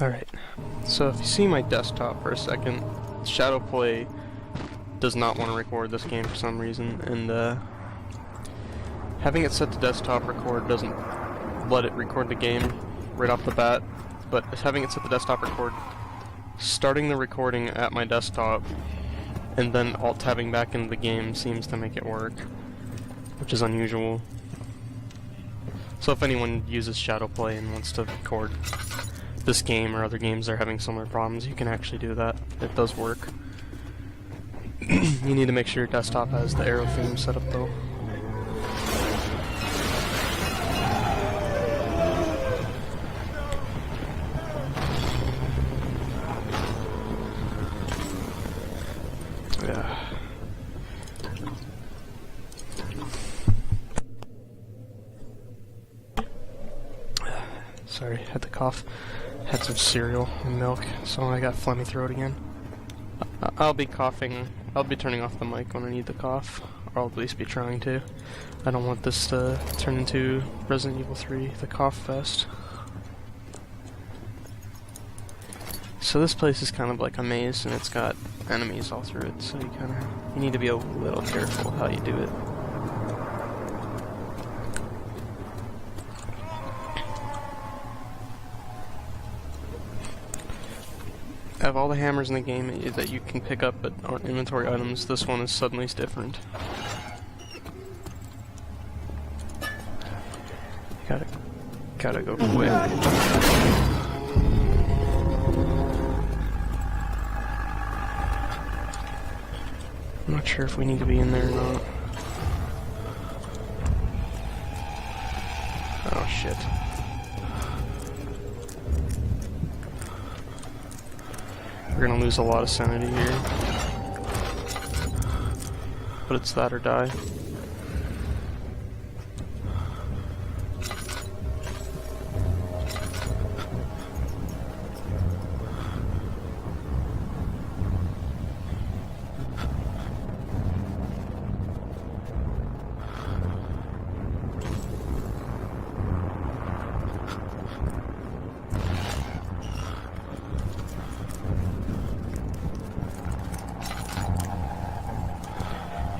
Alright, so if you see my desktop for a second, Shadowplay does not want to record this game for some reason, and having it set to desktop record doesn't let it record the game right off the bat, but having it set to desktop record, starting the recording at my desktop and then alt-tabbing back into the game seems to make it work, which is unusual. So if anyone uses Shadowplay and wants to record this game or other games that are having similar problems, you can actually do that. It does work. You need to make sure your desktop has the arrow theme set up though. Yeah. Sorry, had to cough. Had some cereal and milk, so I got phlegmy throat again. I'll be coughing. I'll be turning off the mic when I need to cough, or I'll at least be trying to. I don't want this to turn into Resident Evil 3, the cough fest. So this place is kind of like a maze, and it's got enemies all through it, so you need to be a little careful how you do it. Of all the hammers in the game that you can pick up on inventory items, this one is suddenly different. Gotta go quick. I'm not sure if we need to be in there or not. Oh shit. We're gonna lose a lot of sanity here. But it's that or die.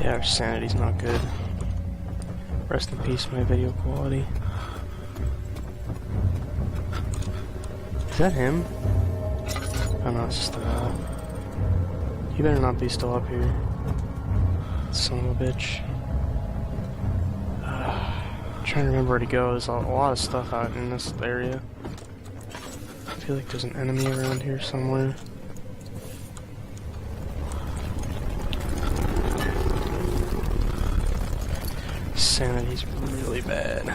Yeah, our sanity's not good. Rest in peace, my video quality. Is that him? Oh no, it's just the wall. You better not be still up here. Son of a bitch. I'm trying to remember where to go. There's a lot of stuff out in this area. I feel like there's an enemy around here somewhere. Sanity's really bad.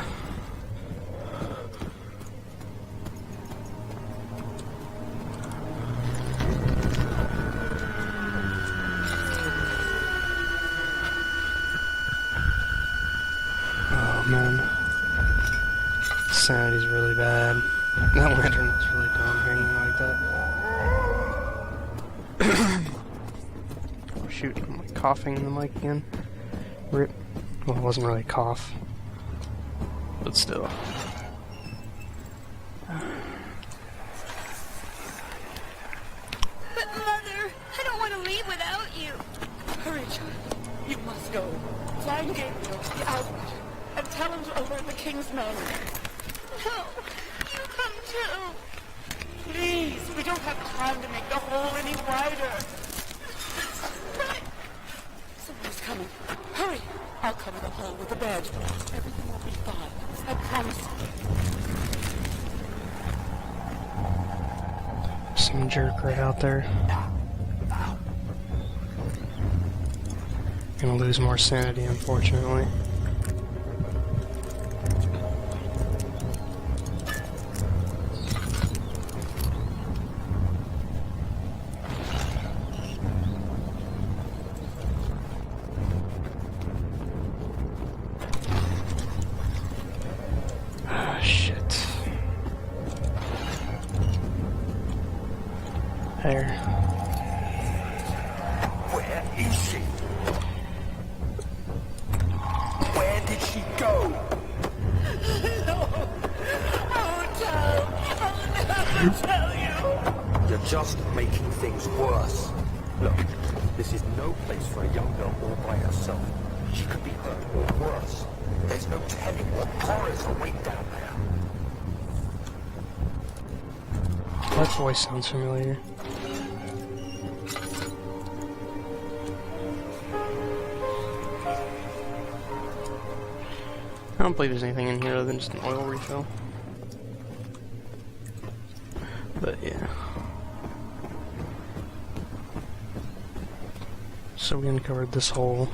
Oh man. Sanity's really bad. That lantern looks really dumb hanging like that. Oh shoot, I'm like coughing in the mic again. Rip. Well, it wasn't really a cough, but still. But Mother, I don't want to leave without you. Hurry, child. You must go. Find Gabriel, the Alfred, and tell him to alert the King's men. No, you come too. Please, we don't have time to make the hole any wider. Somebody's coming. Hurry. I'll cover the hole with the bed. Everything will be fine. I promise you. Some jerk right out there. Gonna lose more sanity, unfortunately. There. Where is she? Where did she go? No! I won't tell! I'll never tell you! just making things worse. Look, this is no place for a young girl all by herself. She could be hurt or worse. There's no telling what horrors await down there. That voice sounds familiar. I don't believe there's anything in here other than just an oil refill. But yeah. So we uncovered this hole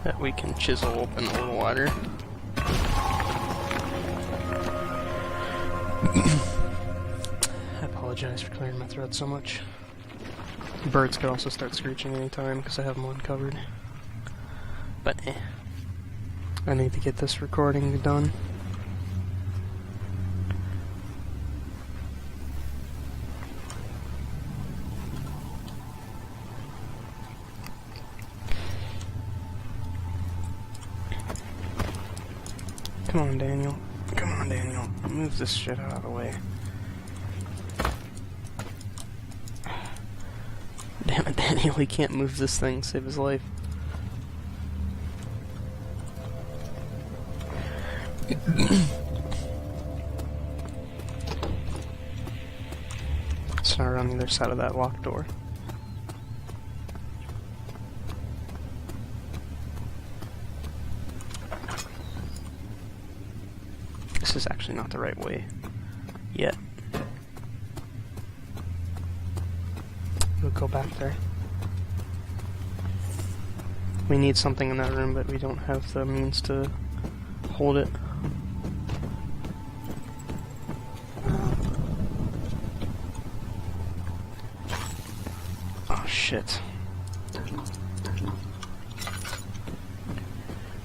that we can chisel open a little wider. I apologize for clearing my throat so much. Birds could also start screeching anytime because I have them uncovered. But I need to get this recording done. Come on, Daniel. Come on, Daniel. Move this shit out of the way. Damn it, Daniel. He can't move this thing. Save his life. It's not on the other side of that locked door. This is actually not the right way yet. We'll go back there. We need something in that room, but we don't have the means to hold it. Oh shit.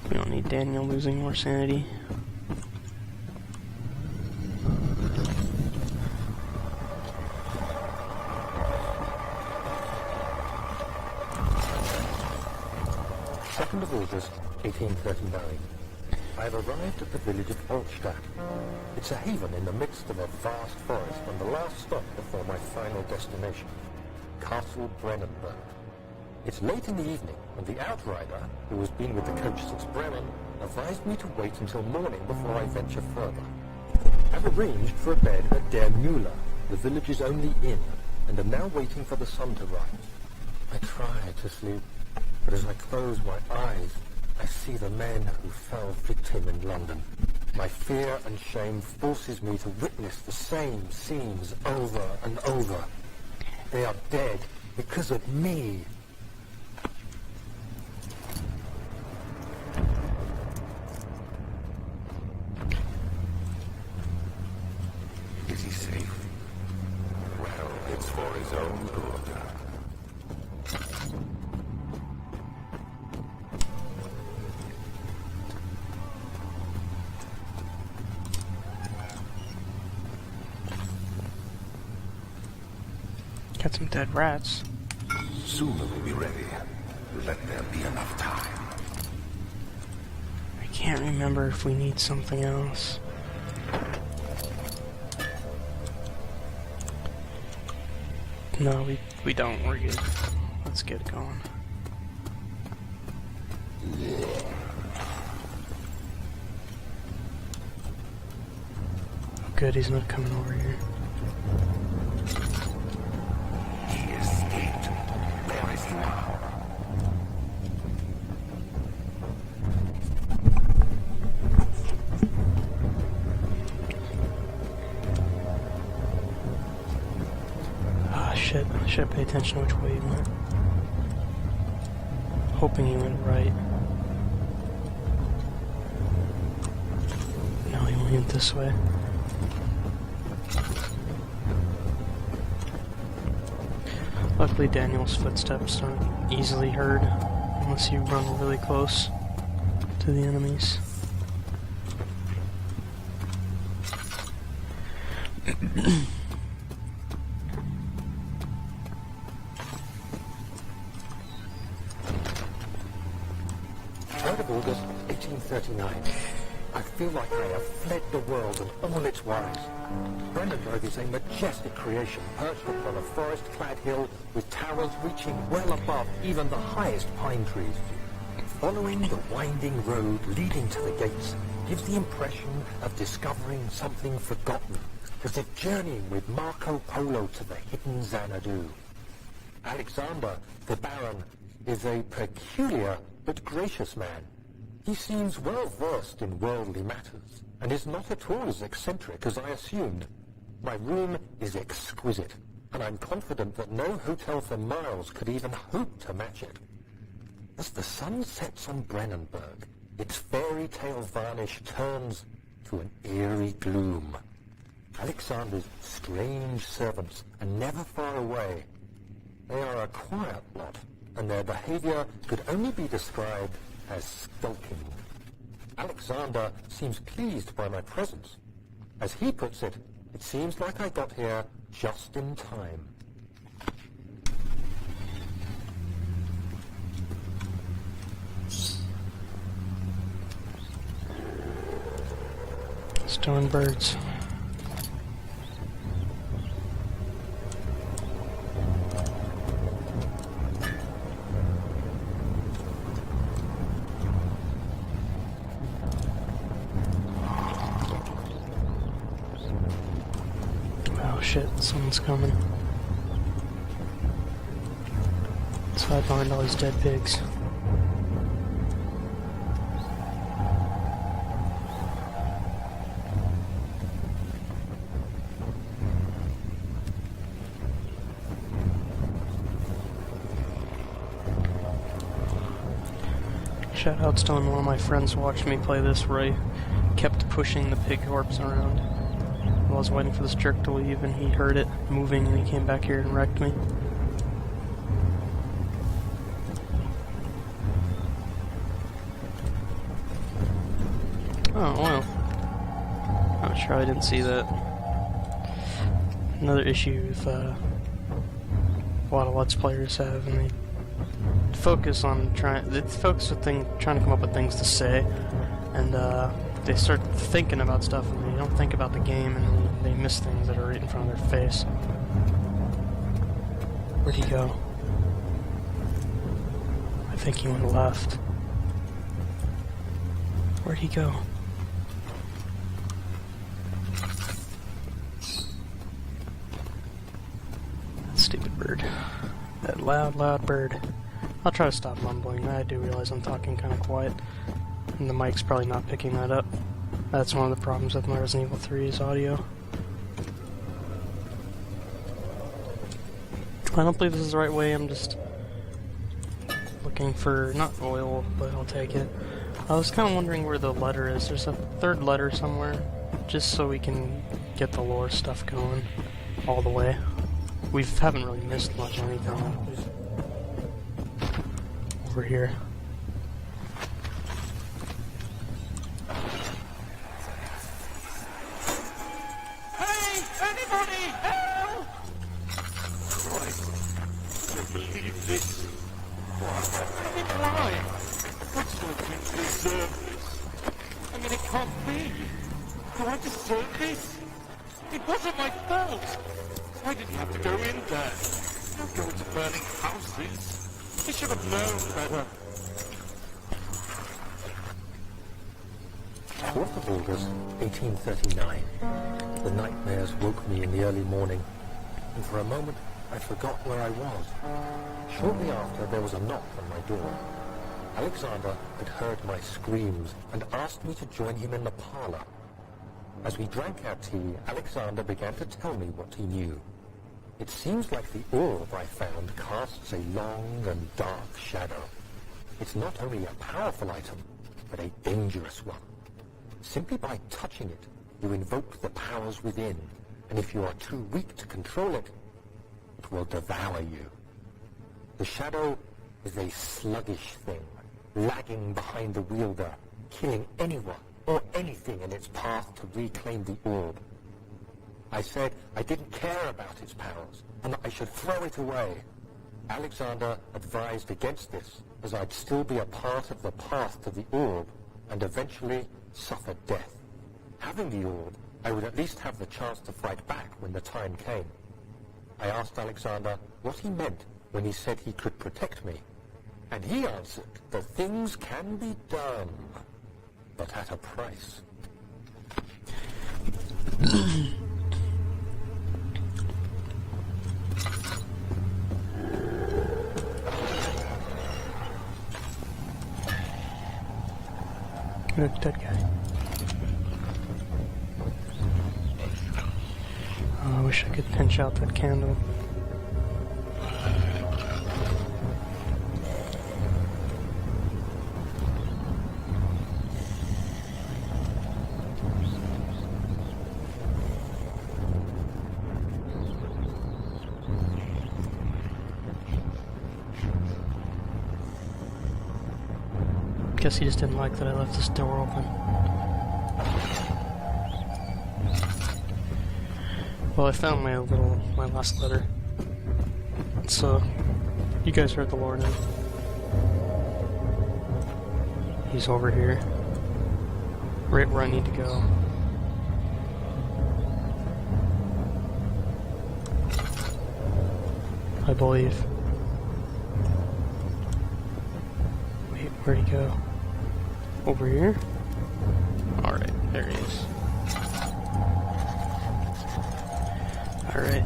We don't need Daniel losing more sanity. Of August, 1839. I have arrived at the village of Altstadt. It's a haven in the midst of a vast forest and the last stop before my final destination, Castle Brennenburg. It's late in the evening, and the outrider, who has been with the coach since Bremen, advised me to wait until morning before I venture further. I've arranged for a bed at Der Müller, the village's only inn, and am now waiting for the sun to rise. I try to sleep, but as I close my eyes, I see the men who fell victim in London. My fear and shame forces me to witness the same scenes over and over. They are dead because of me. Is he safe? Well, it's for his own good. Got some dead rats. Soon we'll be ready. Let there be enough time. I can't remember if we need something else. No, we don't. We're good. Let's get going. Good, he's not coming over here. He escaped. Where is he now? Ah, shit. I should pay attention to which way he went. Hoping he went right. No, he went this way. Luckily, Daniel's footsteps aren't easily heard unless you run really close to the enemies. Of August, 1839. I've feel like I have fled the world and all its worries. Brennenburg is a majestic creation perched upon a forest-clad hill with towers reaching well above even the highest pine trees. Following the winding road leading to the gates gives the impression of discovering something forgotten, as if journeying with Marco Polo to the hidden Xanadu. Alexander, the Baron, is a peculiar but gracious man. He seems well versed in worldly matters, and is not at all as eccentric as I assumed. My room is exquisite, and I'm confident that no hotel for miles could even hope to match it. As the sun sets on Brennenburg, its fairy tale varnish turns to an eerie gloom. Alexander's strange servants are never far away. They are a quiet lot, and their behavior could only be described as skulking. Alexander seems pleased by my presence. As he puts it, it seems like I got here just in time. Stone birds. Oh shit, someone's coming. Let's hide behind all these dead pigs. Shoutouts to one of my friends watched me play this where I kept pushing the pig corpse around while I was waiting for this jerk to leave, and he heard it moving and he came back here and wrecked me. Oh, well. I'm sure I didn't see that. Another issue with a lot of Let's Players have, and they focus on trying to come up with things to say, and they start thinking about stuff and they don't think about the game, and they miss things that are right in front of their face. Where'd he go? I think he went left. Where'd he go? That stupid bird. That loud bird. I'll try to stop mumbling. I do realize I'm talking kind of quiet, and the mic's probably not picking that up. That's one of the problems with my Resident Evil 3's audio. I don't believe this is the right way. I'm just looking for, not oil, but I'll take it. I was kind of wondering where the letter is. There's a third letter somewhere, just so we can get the lore stuff going all the way. We haven't really missed much of anything over here. Hey! Anybody! Help! Christ, I can't believe this. Let it lie! What's going to deserve this? I mean, it can't be. Do I deserve this? It wasn't my fault. I didn't have to go in there. Don't go into burning houses. I should have known better. 4th of August, 1839. The nightmares woke me in the early morning, and for a moment I forgot where I was. Shortly after, there was a knock on my door. Alexander had heard my screams and asked me to join him in the parlor. As we drank our tea, Alexander began to tell me what he knew. It seems like the orb I found casts a long and dark shadow. It's not only a powerful item, but a dangerous one. Simply by touching it, you invoke the powers within, and if you are too weak to control it, it will devour you. The shadow is a sluggish thing, lagging behind the wielder, killing anyone or anything in its path to reclaim the orb. I said I didn't care about its powers, and that I should throw it away. Alexander advised against this, as I'd still be a part of the path to the orb, and eventually suffered death. Having the orb, I would at least have the chance to fight back when the time came. I asked Alexander what he meant when he said he could protect me, and he answered that things can be done, but at a price. Look, dead guy. Oh, I wish I could pinch out that candle. Guess he just didn't like that I left this door open. Well, I found my last letter. So, you guys heard the lore now. He's over here. Right where I need to go. I believe. Wait, where'd he go? Over here? Alright, there he is. Alright.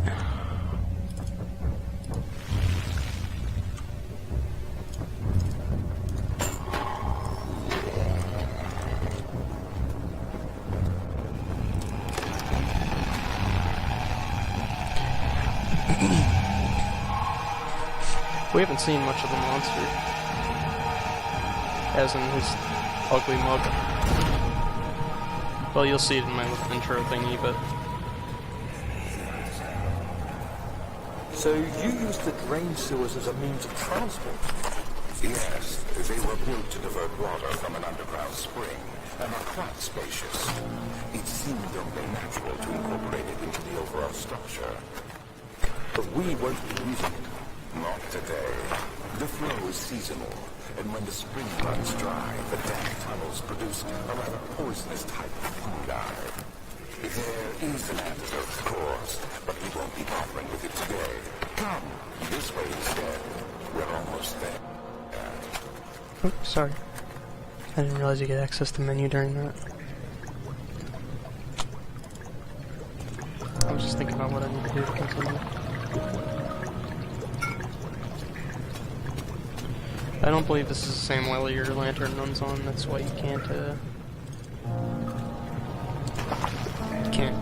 We haven't seen much of the monster. As in his ugly mug. Well, you'll see it in my little intro thingy, but... So you used the drain sewers as a means of transport? Yes, they were built to divert water from an underground spring, and are quite spacious. It seemed only natural to incorporate it into the overall structure. But we won't be using it. Not today. The flow is seasonal, and when the spring runs dry, the damp tunnels produce a rather poisonous type of fungi. There is an antidote, of course, but we won't be bothering with it today. Come, this way instead. We're almost there. Oh, sorry. I didn't realize you could access the menu during that. I was just thinking about what I need to do to continue. I don't believe this is the same well your lantern runs on, that's why you can't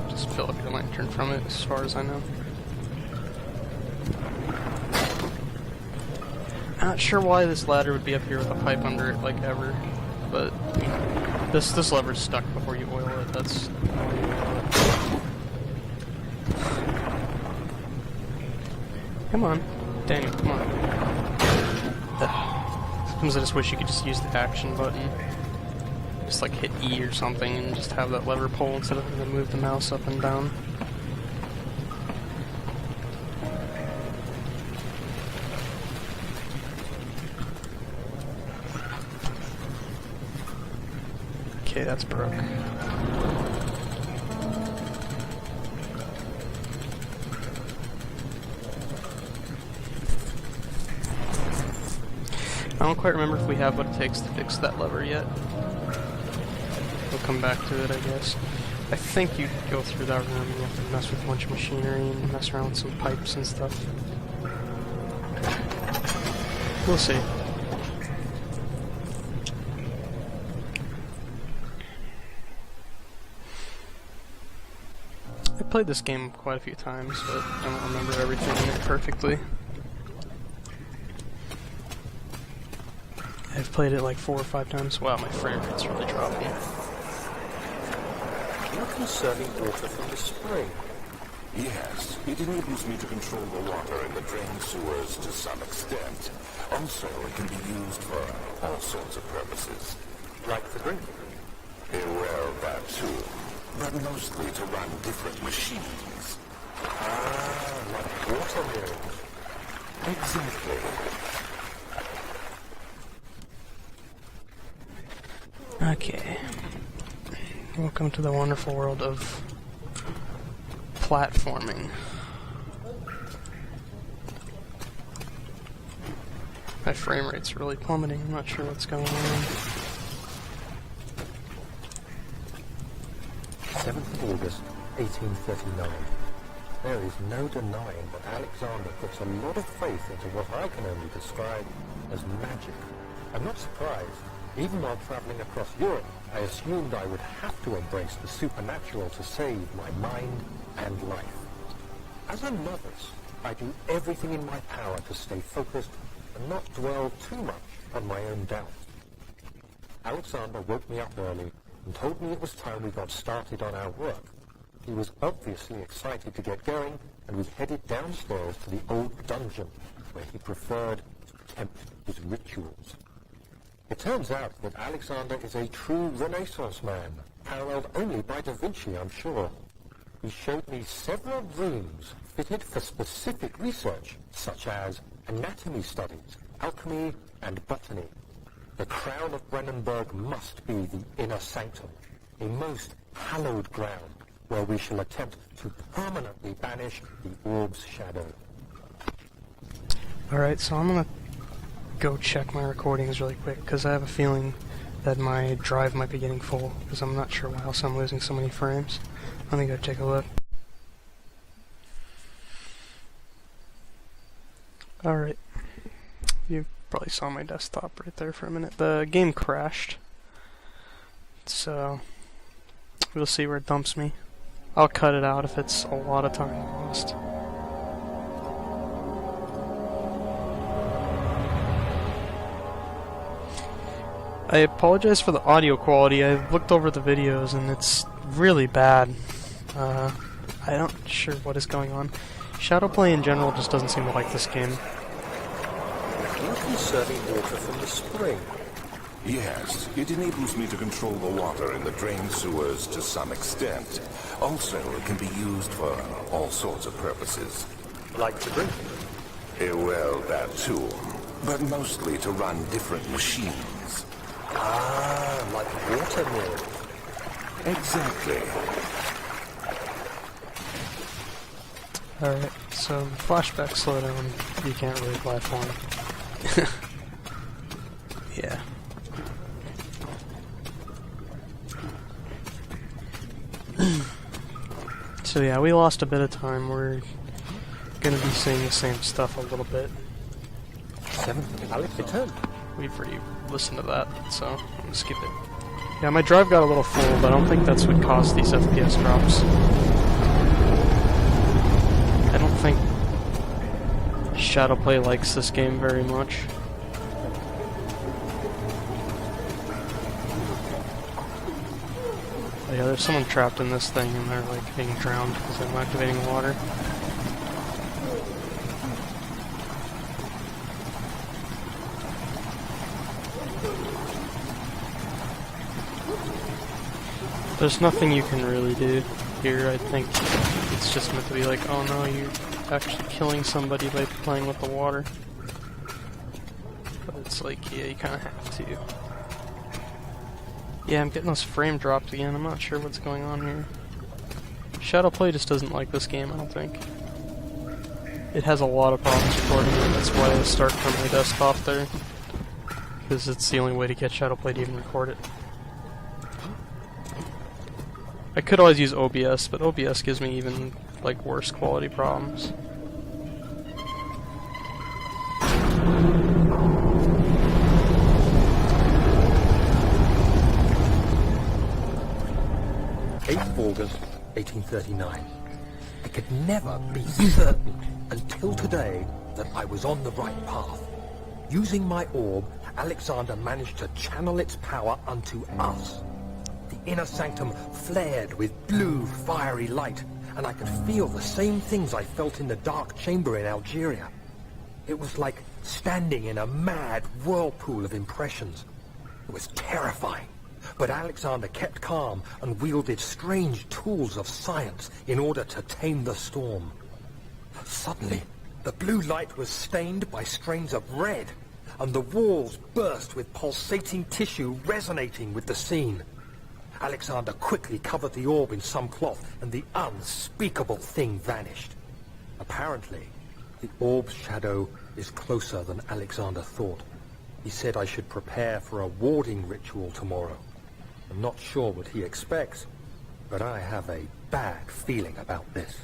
just fill up your lantern from it, as far as I know. Not sure why this ladder would be up here with a pipe under it, like ever, but this lever's stuck before you oil it, that's why you oil it. Come on, Daniel, come on. Sometimes I just wish you could just use the action button. Just like hit E or something and just have that lever pull instead of having to move the mouse up and down. Okay, that's broke. I don't quite remember if we have what it takes to fix that lever yet. We'll come back to it, I guess. I think you go through that room and you have to mess with a bunch of machinery and mess around with some pipes and stuff. We'll see. I played this game quite a few times, but I don't remember everything in it perfectly. I've played it like 4 or 5 times. Wow, my frame rate's really dropping. You're conserving water from the spring. Yes, it enables me to control the water in the drain sewers to some extent. Also, it can be used for all sorts of purposes. Like the drink. Well, that too. But mostly to run different machines. Ah, like water mills. Exactly. Okay. Welcome to the wonderful world of platforming. My frame rate's really plummeting, I'm not sure what's going on. 7th of August, 1839. There is no denying that Alexander puts a lot of faith into what I can only describe as magic. I'm not surprised. Even while traveling across Europe, I assumed I would have to embrace the supernatural to save my mind and life. As a novice, I do everything in my power to stay focused and not dwell too much on my own doubts. Alexander woke me up early and told me it was time we got started on our work. He was obviously excited to get going, and we headed downstairs to the old dungeon, where he preferred to tempt his rituals. It turns out that Alexander is a true Renaissance man, paralleled only by Da Vinci, I'm sure. He showed me several rooms fitted for specific research, such as anatomy studies, alchemy, and botany. The crown of Brennenburg must be the inner sanctum, a most hallowed ground, where we shall attempt to permanently banish the orb's shadow. Alright, so I'm gonna go check my recordings really quick, because I have a feeling that my drive might be getting full, because I'm not sure why else I'm losing so many frames. Let me go take a look. Alright, you probably saw my desktop right there for a minute. The game crashed, so we'll see where it dumps me. I'll cut it out if it's a lot of time lost. I apologize for the audio quality. I've looked over the videos and it's really bad. I'm not sure what is going on. Shadowplay in general just doesn't seem to like this game. You're conserving water from the spring. Yes, it enables me to control the water in the drained sewers to some extent. Also, it can be used for all sorts of purposes. Like to drink? Well, that too. But mostly to run different machines. Ah, like water mill. Exactly. Alright, so flashback slowdown, you can't really platform. Yeah. So yeah, we lost a bit of time. We're gonna be seeing the same stuff a little bit. 7th, Alex returned. We've already listened to that, so I'm gonna skip it. Yeah, my drive got a little full, but I don't think that's what caused these FPS drops. I don't think Shadowplay likes this game very much. But yeah, there's someone trapped in this thing and they're like being drowned because I'm activating water. There's nothing you can really do here. I think it's just meant to be like, oh no, you're actually killing somebody by playing with the water. But it's like, yeah, you kind of have to. Yeah, I'm getting those frame drops again. I'm not sure what's going on here. Shadowplay just doesn't like this game, I don't think. It has a lot of problems recording it. That's why I start from my desktop there. Because it's the only way to get Shadowplay to even record it. I could always use OBS, but OBS gives me even, like, worse quality problems. August 1839. I could never be certain until today that I was on the right path. Using my orb, Alexander managed to channel its power unto us. The inner sanctum flared with blue, fiery light, and I could feel the same things I felt in the dark chamber in Algeria. It was like standing in a mad whirlpool of impressions. It was terrifying. But Alexander kept calm and wielded strange tools of science in order to tame the storm. Suddenly, the blue light was stained by strains of red, and the walls burst with pulsating tissue resonating with the scene. Alexander quickly covered the orb in some cloth, and the unspeakable thing vanished. Apparently, the orb's shadow is closer than Alexander thought. He said I should prepare for a warding ritual tomorrow. I'm not sure what he expects, but I have a bad feeling about this.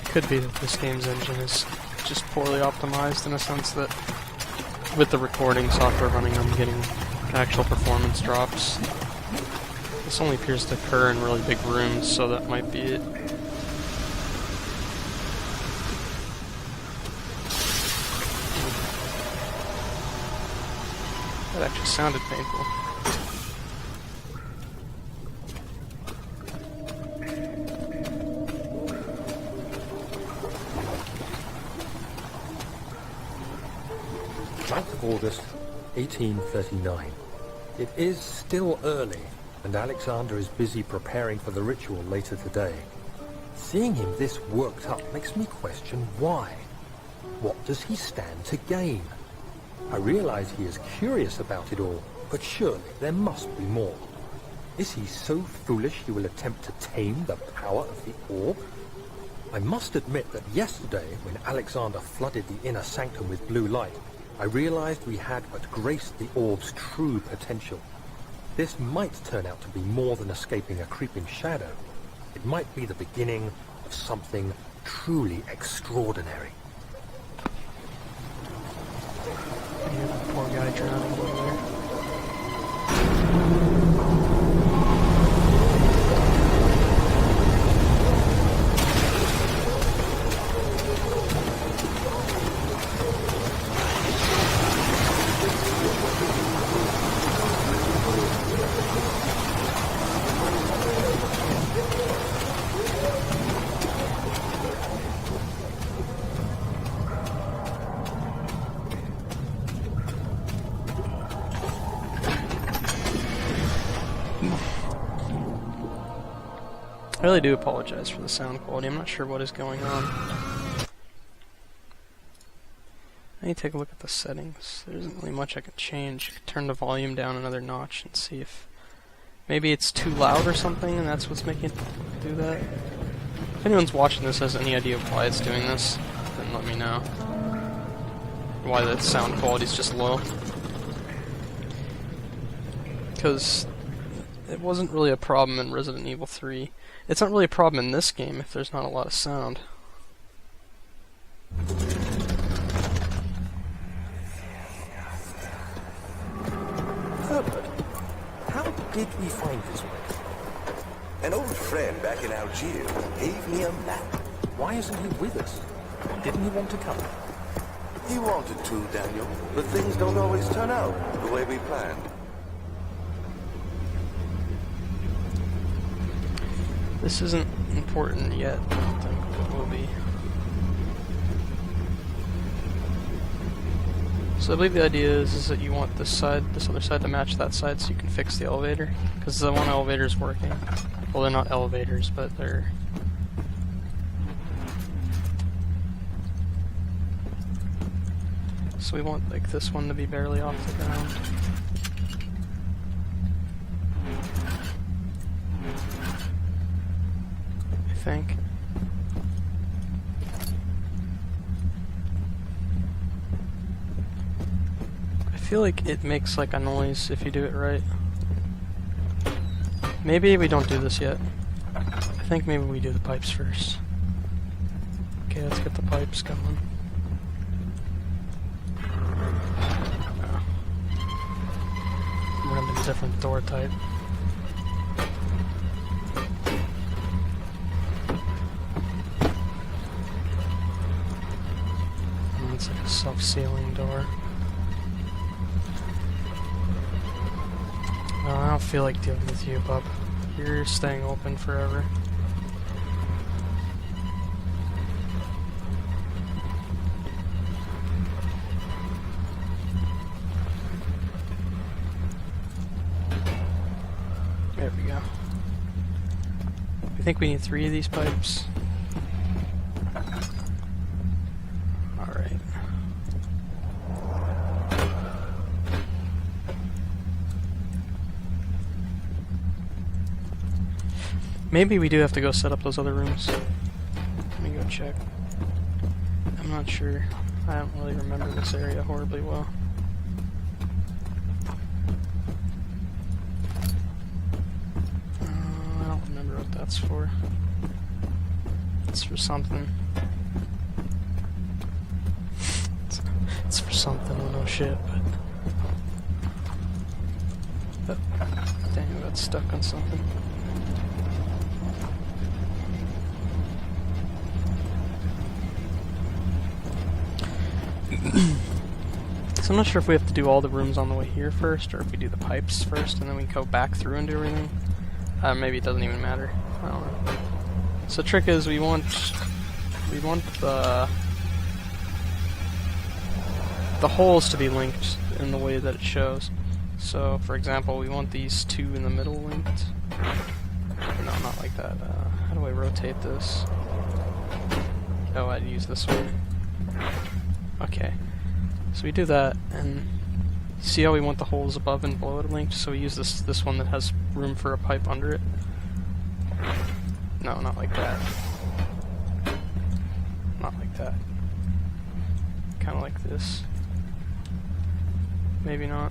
Could be that this game's engine is just poorly optimized in a sense that with the recording software running, I'm getting actual performance drops. This only appears to occur in really big rooms, so that might be it. That actually sounded painful. August 1839. It is still early, and Alexander is busy preparing for the ritual later today. Seeing him this worked up makes me question why. What does he stand to gain? I realize he is curious about it all, but surely there must be more. Is he so foolish he will attempt to tame the power of the orb? I must admit that yesterday, when Alexander flooded the inner sanctum with blue light, I realized we had but graced the orb's true potential. This might turn out to be more than escaping a creeping shadow. It might be the beginning of something truly extraordinary. Yeah, the poor guy drowning over there. I really do apologize for the sound quality. I'm not sure what is going on. I need to take a look at the settings. There isn't really much I can change. I could turn the volume down another notch and see if maybe it's too loud or something and that's what's making it do that. If anyone's watching this has any idea why it's doing this, then let me know. Why the sound quality is just low. Because it wasn't really a problem in Resident Evil 3. It's not really a problem in this game if there's not a lot of sound. Herbert, how did we find this place? An old friend back in Algiers gave me a map. Why isn't he with us? Didn't he want to come? He wanted to, Daniel, but things don't always turn out the way we planned. This isn't important yet, but I think it will be. So I believe the idea is that you want this other side to match that side so you can fix the elevator. Because the one elevator is working. Well, they're not elevators, but they're... So we want like this one to be barely off the ground. I think. I feel like it makes like a noise if you do it right. Maybe we don't do this yet. I think maybe we do the pipes first. Okay, let's get the pipes going. Random different door type. It's like a self-sealing door. I don't feel like dealing with you, bub. You're staying open forever. There we go. I think we need 3 of these pipes. Alright. Maybe we do have to go set up those other rooms. Let me go check. I'm not sure. I don't really remember this area horribly well. I don't remember what that's for. It's for something. It's for something, I don't know shit, but... Oh, dang, I got stuck on something. So I'm not sure if we have to do all the rooms on the way here first, or if we do the pipes first, and then we go back through and do everything. Maybe it doesn't even matter. I don't know. So the trick is we want the holes to be linked in the way that it shows. So, for example, we want these two in the middle linked. No, not like that. How do I rotate this? Oh, I'd use this one. Okay. So we do that, and see how we want the holes above and below it linked? So we use this one that has room for a pipe under it. No, not like that. Not like that. Kind of like this. Maybe not.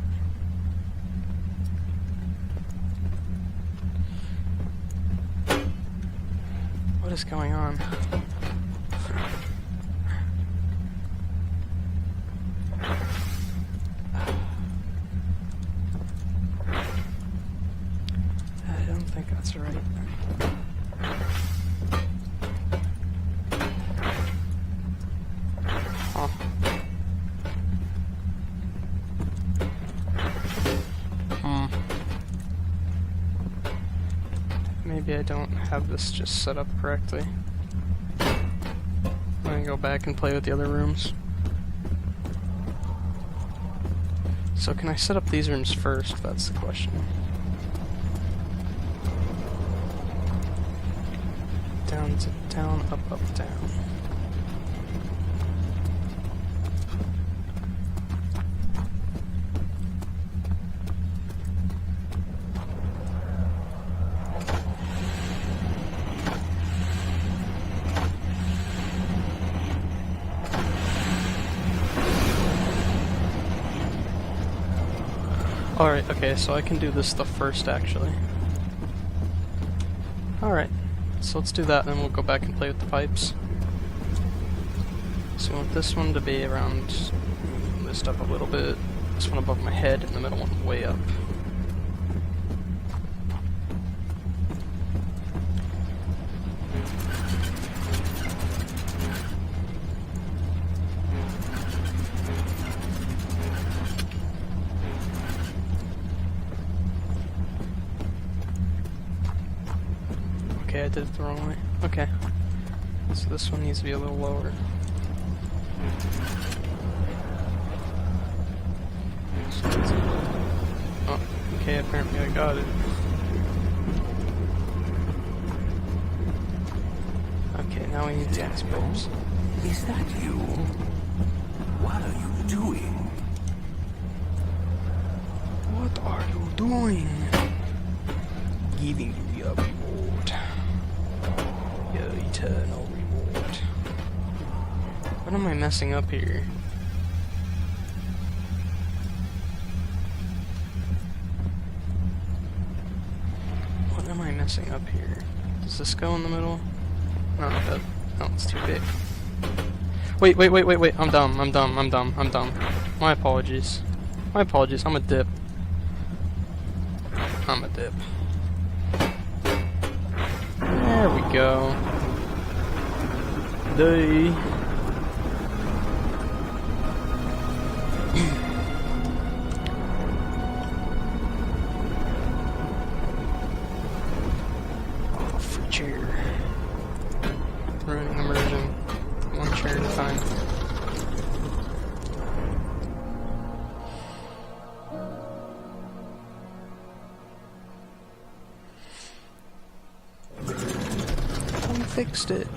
What is going on? I don't think that's right. Huh. Maybe I don't have this just set up correctly. I'm gonna go back and play with the other rooms. So can I set up these rooms first? That's the question. Down to down, up, down. Alright, okay, so I can do this stuff first, actually. Alright, so let's do that, and then we'll go back and play with the pipes. So we want this one to be around, this up a little bit, this one above my head, and the middle one way up. Okay, I did it the wrong way. Okay. So this one needs to be a little lower. So oh, okay, apparently I got it. Okay, now we need to use pipes. Is that you? What are you doing? What are you doing? Giving you your reward. Your eternal reward. What am I messing up here? What am I messing up here? Does this go in the middle? No, it doesn't. No, it's too big. Wait, I'm dumb. My apologies. I'm a dip. There we go. Day. Oh, free chair. Ruining immersion. One chair at a time. Fixed it.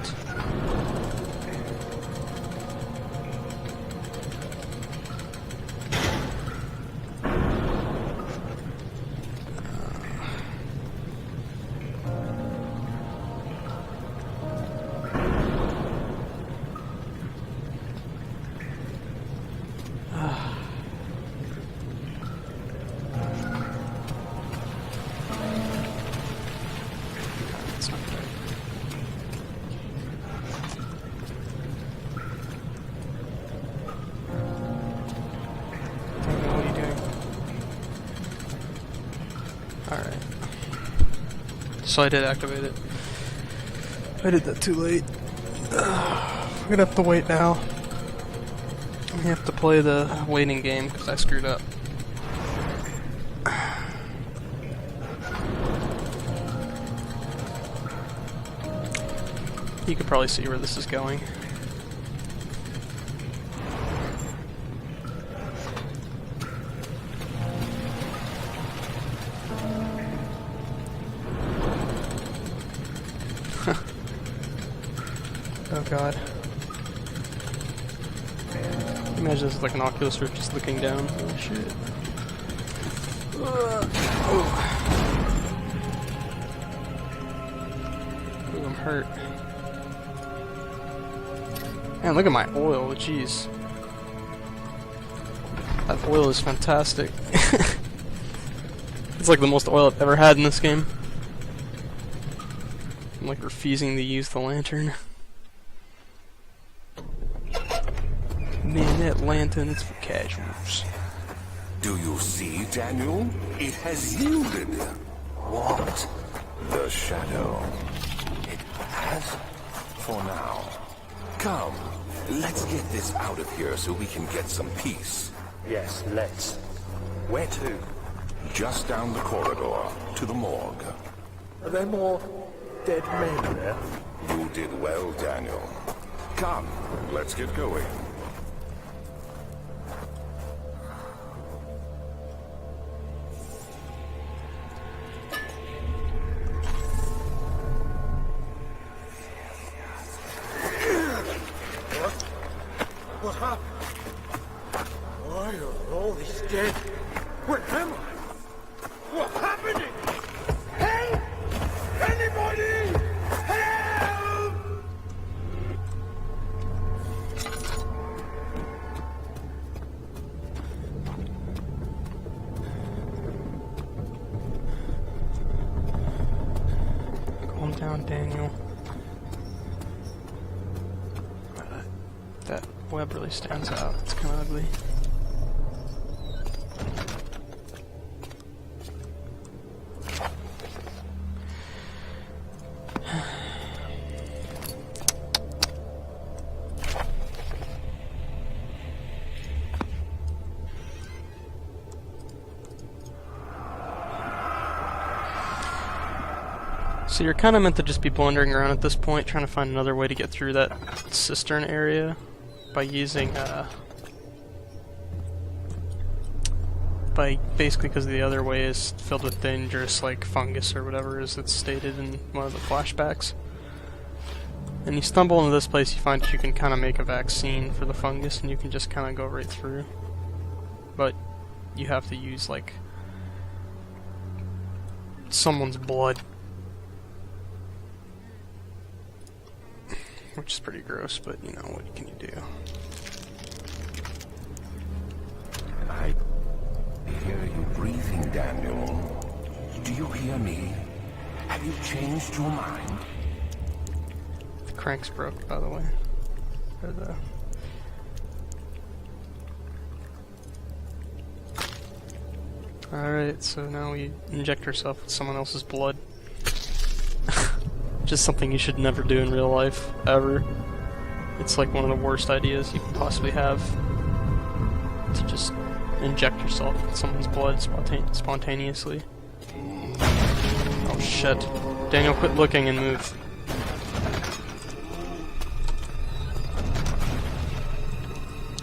So I did activate it. I did that too late. I'm gonna have to wait now. I have to play the waiting game because I screwed up. You could probably see where this is going. Oh god. Imagine this is like an Oculus Rift just looking down. Oh shit. Oh, I'm hurt. Man, look at my oil, jeez. That oil is fantastic. It's like the most oil I've ever had in this game. I'm like refusing to use the lantern. Man, that lantern is for casuals. Do you see, Daniel? It has yielded. What? The shadow. It has? For now. Come, let's get this out of here so we can get some peace. Yes, let's. Where to? Just down the corridor, to the morgue. Are there more dead men there? You did well, Daniel. Come, let's get going. What happened? Why are all these dead? Where am I? What's happening? Help! Anybody! Help! Calm down, Daniel. That web really stands out. It's kind of ugly. So you're kind of meant to just be blundering around at this point, trying to find another way to get through that cistern area by using, basically because the other way is filled with dangerous, like, fungus or whatever as it's stated in one of the flashbacks. And you stumble into this place, you find that you can kind of make a vaccine for the fungus, and you can just kind of go right through. But you have to use, like, someone's blood. Which is pretty gross, but you know, what can you do? I hear you breathing, Daniel. Do you hear me? Have you changed your mind? The crank's broke, by the way. Or the... Alright, so now we inject ourselves with someone else's blood. Just something you should never do in real life, ever. It's like one of the worst ideas you could possibly have. To just inject yourself with someone's blood spontaneously. Oh shit. Daniel, quit looking and move.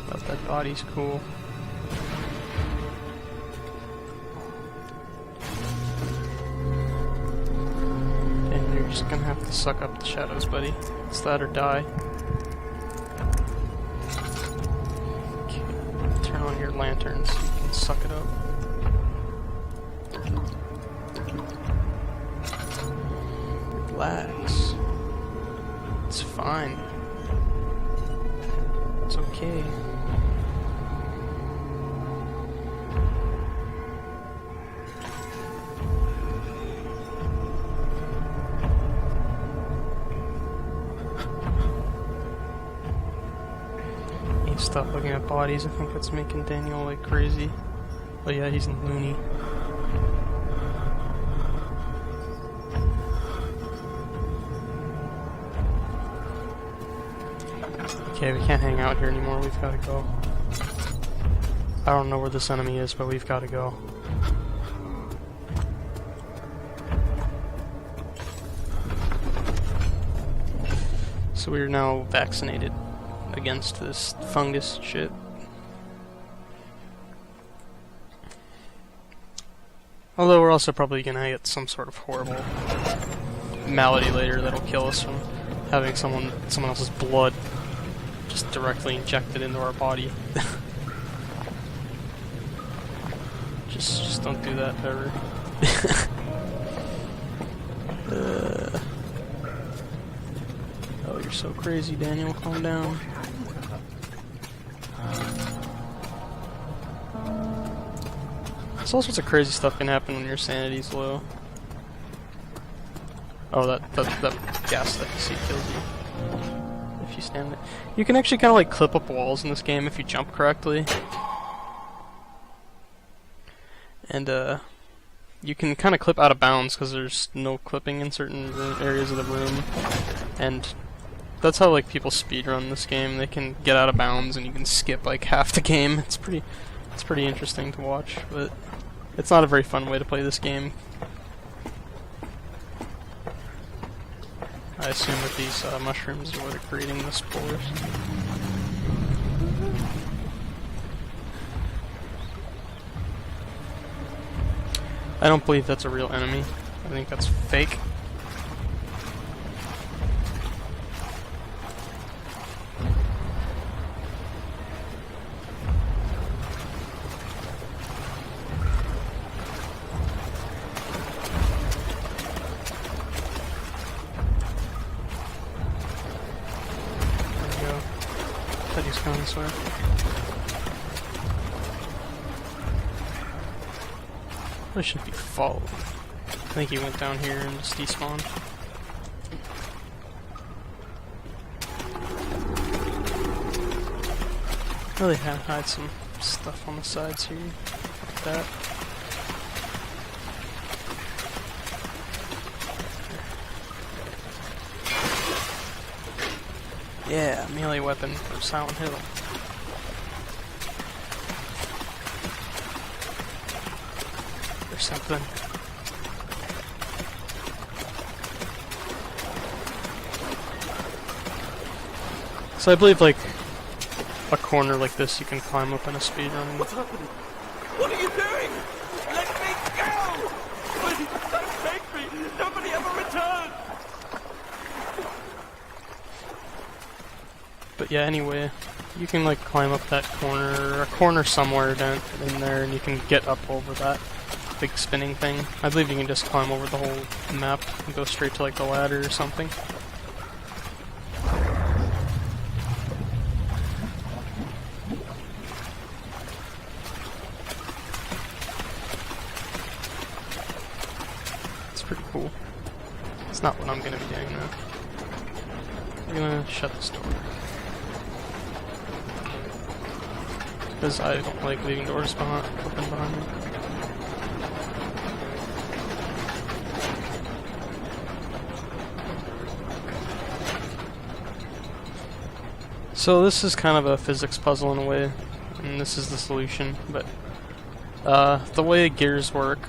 Thought that body's cool. You're just gonna have to suck up the shadows, buddy. It's that or die. Okay. Turn on your lantern so you can suck it up. Relax. It's fine. It's okay. Stop looking at bodies. I think that's making Daniel like crazy. But yeah, he's loony. Okay, we can't hang out here anymore, we've gotta go. I don't know where this enemy is, but we've gotta go. So we are now vaccinated against this fungus shit. Although we're also probably gonna get some sort of horrible malady later that'll kill us from having someone else's blood just directly injected into our body. just don't do that ever. Oh, you're so crazy, Daniel. Calm down. There's all sorts of crazy stuff can happen when your sanity's low. Oh, that gas that you see kills you if you stand it. You can actually kind of like clip up walls in this game if you jump correctly, and you can kind of clip out of bounds because there's no clipping in certain areas of the room, and that's how like people speedrun this game. They can get out of bounds and you can skip like half the game. It's pretty interesting to watch, but it's not a very fun way to play this game. I assume that these mushrooms are what are creating the spores. I don't believe that's a real enemy. I think that's fake. He's coming this way. Probably shouldn't be followed. I think he went down here and just despawned. Really hide some stuff on the sides here. Like that. Yeah, melee weapon for Silent Hill. Or something. So I believe like a corner like this you can climb up in a speedrun. What's happening? What are you doing? Let me go! Please, don't take me! Nobody ever returns! But yeah, anyway, you can like climb up that corner, a corner somewhere down in there, and you can get up over that big spinning thing. I believe you can just climb over the whole map and go straight to like the ladder or something. It's pretty cool. It's not what I'm gonna be doing though. I'm gonna shut this door. Because I don't like leaving doors open behind me. So this is kind of a physics puzzle in a way, and this is the solution, but the way gears work,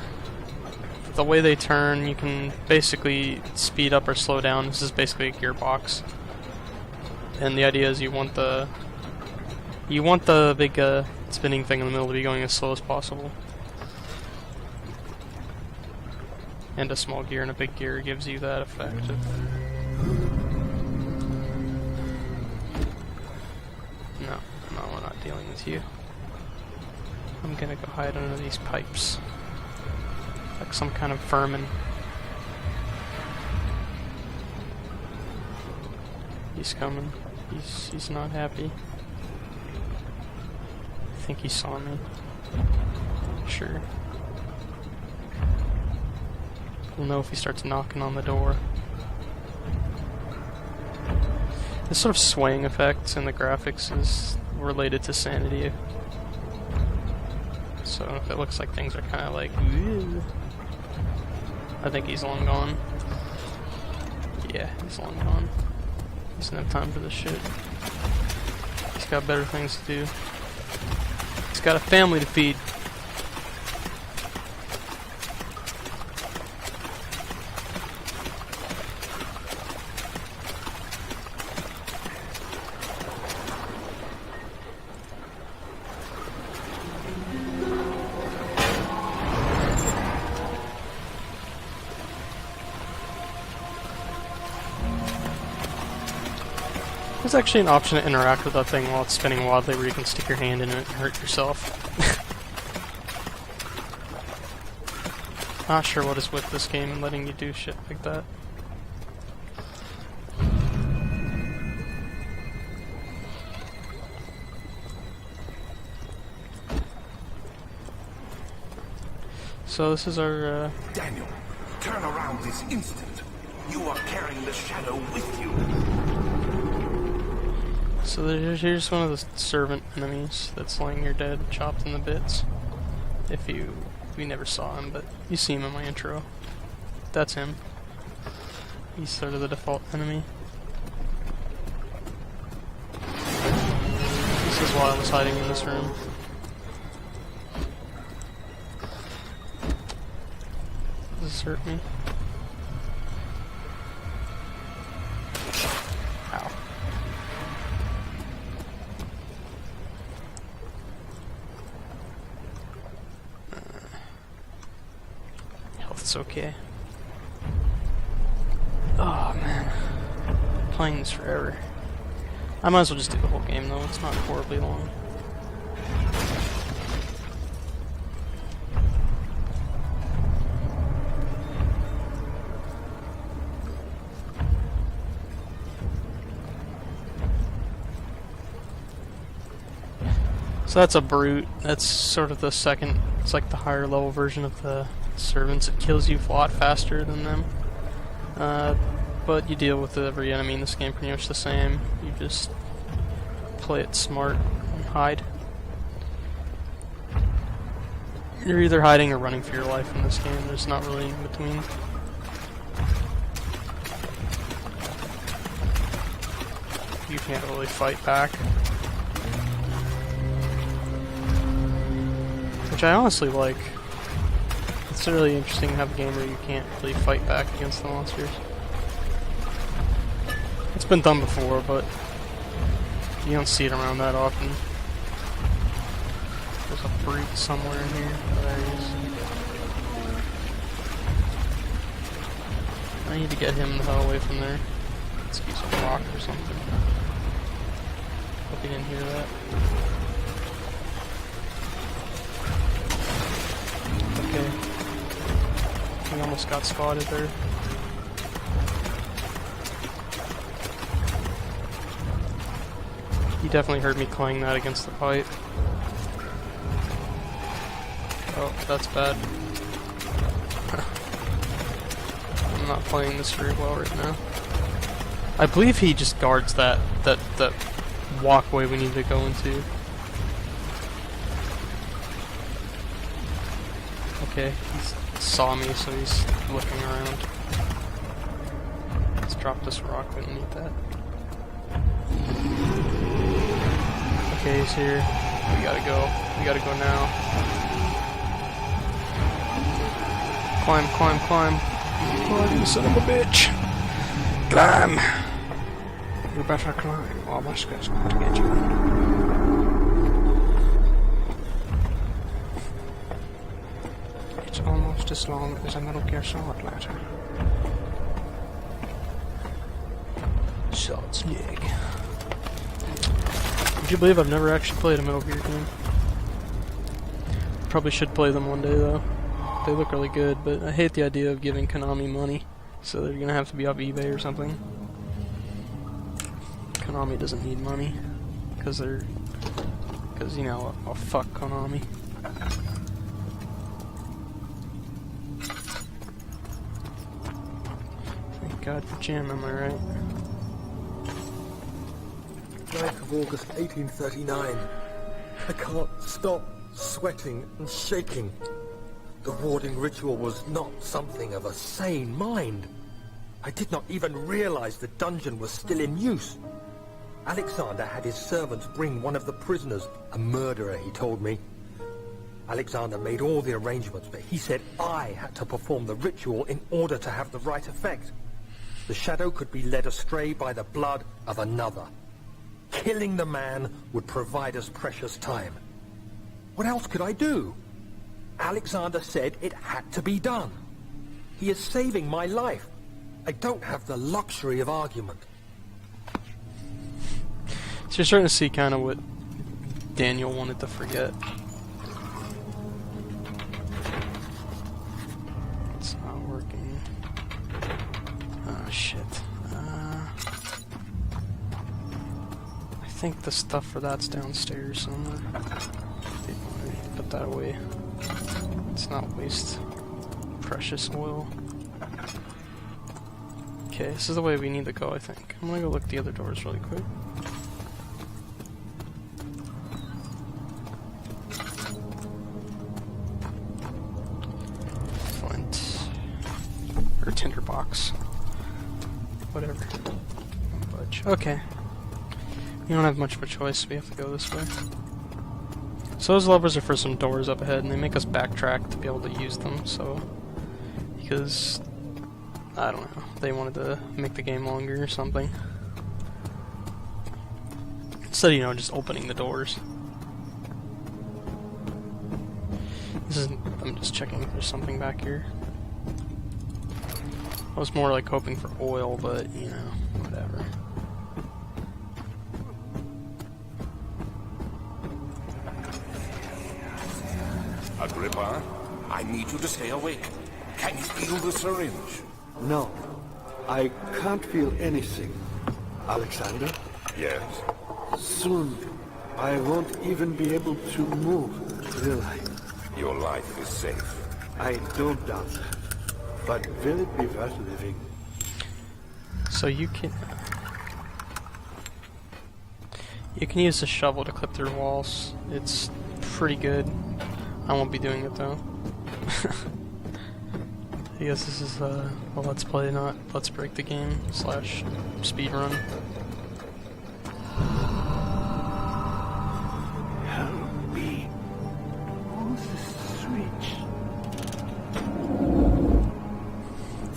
the way they turn, you can basically speed up or slow down. This is basically a gearbox. And the idea is you want the big spinning thing in the middle to be going as slow as possible. And a small gear and a big gear gives you that effect. No, we're not dealing with you. I'm gonna go hide under these pipes. Like some kind of vermin. He's coming. He's not happy. I think he saw me. Sure. We'll know if he starts knocking on the door. This sort of swaying effect in the graphics is related to sanity. So if it looks like things are kind of like, ew, I think he's long gone. Yeah, he's long gone. He doesn't have time for this shit. got better things to do. He's got a family to feed. There's actually an option to interact with that thing while it's spinning wildly where you can stick your hand in it and hurt yourself. Not sure what is with this game and letting you do shit like that. So this is our, Daniel, turn around this instant. You are carrying the shadow with you. So here's one of the servant enemies that's laying here dead, chopped into bits. We never saw him, but you see him in my intro. That's him. He's sort of the default enemy. This is why I was hiding in this room. Does this hurt me? Ow. Health's okay. Oh man. Playing this forever. I might as well just do the whole game though, it's not horribly long. So that's a brute. That's sort of the second, it's like the higher level version of the servants. It kills you a lot faster than them. But you deal with every enemy in this game pretty much the same. You just play it smart and hide. You're either hiding or running for your life in this game. There's not really in between. You can't really fight back. Which I honestly like. It's really interesting to have a game where you can't really fight back against the monsters. It's been done before, but you don't see it around that often. There's a brute somewhere in here. There he is. I need to get him the hell away from there. Let's use a rock or something. Hope he didn't hear that. Okay. We almost got spotted there. He definitely heard me clang that against the pipe. Oh, that's bad. I'm not playing this very well right now. I believe he just guards that walkway we need to go into. Okay, he saw me, so he's looking around. Let's drop this rock, we don't need that. Okay, he's here. We gotta go. We gotta go now. Climb, climb, climb. Climb, you son of a bitch. Climb! You better climb, or Muscat's going to get you. It's almost as long as a Metal Gear Solid ladder. Solid Snake. Would you believe I've never actually played a Metal Gear game? Probably should play them one day though. They look really good, but I hate the idea of giving Konami money, so they're gonna have to be off eBay or something. Konami doesn't need money, because you know, oh fuck Konami. Thank God for Jim, am I right? 9th of August 1839. I can't stop sweating and shaking. The warding ritual was not something of a sane mind. I did not even realize the dungeon was still in use. Alexander had his servants bring one of the prisoners, a murderer, he told me. Alexander made all the arrangements, but he said I had to perform the ritual in order to have the right effect. The shadow could be led astray by the blood of another. Killing the man would provide us precious time. What else could I do? Alexander said it had to be done. He is saving my life. I don't have the luxury of argument. So you're starting to see kind of what Daniel wanted to forget. It's not working. Oh shit. I think the stuff for that's downstairs somewhere. Put that away. Let's not waste precious oil. Okay, this is the way we need to go, I think. I'm gonna go look at the other doors really quick. Flint. Or tinderbox. Whatever. Budge. Okay. We don't have much of a choice, we have to go this way. So those levers are for some doors up ahead, and they make us backtrack to be able to use them, so... Because... I don't know, they wanted to make the game longer or something. Instead of, you know, just opening the doors. This isn't... I'm just checking if there's something back here. I was more like hoping for oil, but, you know, whatever. Agrippa, I need you to stay awake. Can you feel the syringe? No, I can't feel anything. Alexander? Yes. Soon, I won't even be able to move, will I? Your life is safe. I don't doubt that. But will it be worth living? So you can use the shovel to clip through walls. It's pretty good. I won't be doing it though. I guess this is a let's play, not let's break the game / speed run. Help me. Who's the switch?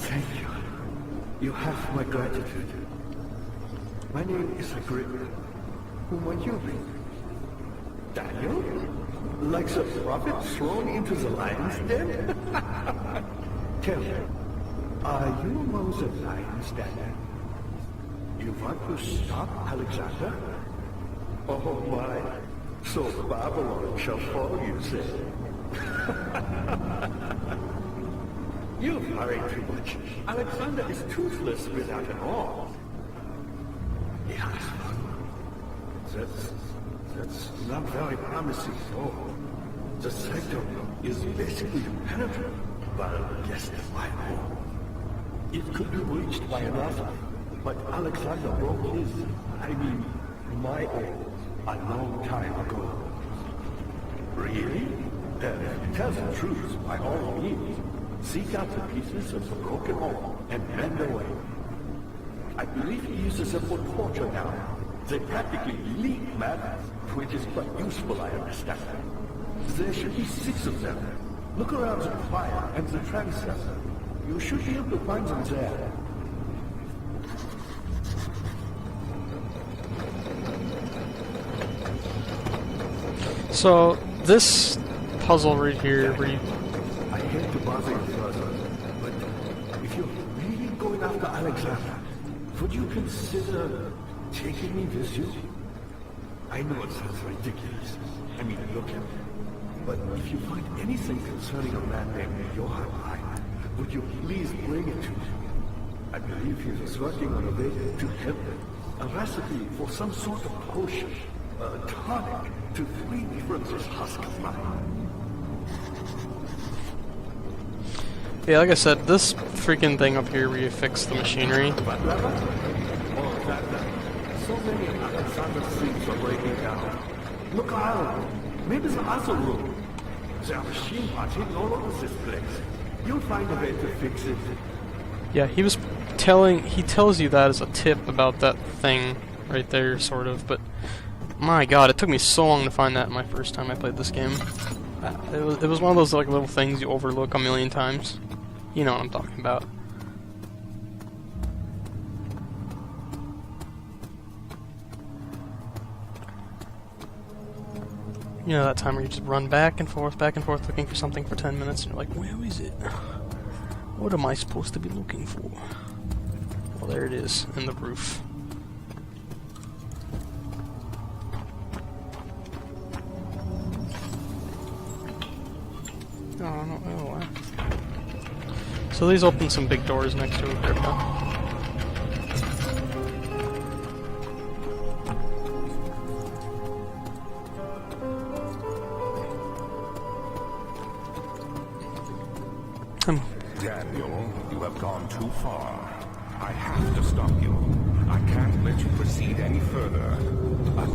Thank you. You have my gratitude. My name is Agrippa. Who might you be? Daniel? Like the prophet thrown into the lion's den? Tell me, are you among the lions, Daniel? You want to stop Alexander? Oh my, so Babylon shall fall, you say? You worry too much. Alexander is toothless without an arm. Yes. That's not very promising at all. The sector is basically impenetrable, but guess why not? It could be reached by another, but Alexander broke his, my oath, a long time ago. Really? Then tell the truth by all means. Seek out the pieces of the broken oath and bend away. I believe he uses them for torture now. They practically leak matter, which is but useful, I understand. There should be 6 of them. Look around the fire and the transept. You should be able to find them there. So this puzzle right here, where you I hate to bother you further, but if you're really going after Alexander, would you consider taking me with you? I know it sounds ridiculous. Look at me. But if you find anything concerning a man named Johann, would you please bring it to me? I believe he was working on a way to help him. A recipe for some sort of potion, a tonic to free me from this husk of mine. yeah, like I said, this freaking thing up here where you fix the machinery. But Lava? Oh, that. So many Alexander's things are breaking down. Look around. Maybe the other room. There are machine parts hidden all over this place. You'll find a way to fix it. Yeah, he tells you that as a tip about that thing right there, sort of, but my god, it took me so long to find that my first time I played this game. It was one of those like little things you overlook a million times. You know what I'm talking about. You know that time where you just run back and forth looking for something for 10 minutes and you're like, where is it? What am I supposed to be looking for? Well, there it is, in the roof. Oh, no, oh, wow. So these open some big doors next to a crypto. Daniel, you have gone too far. I have to stop you. I can't let you proceed any further.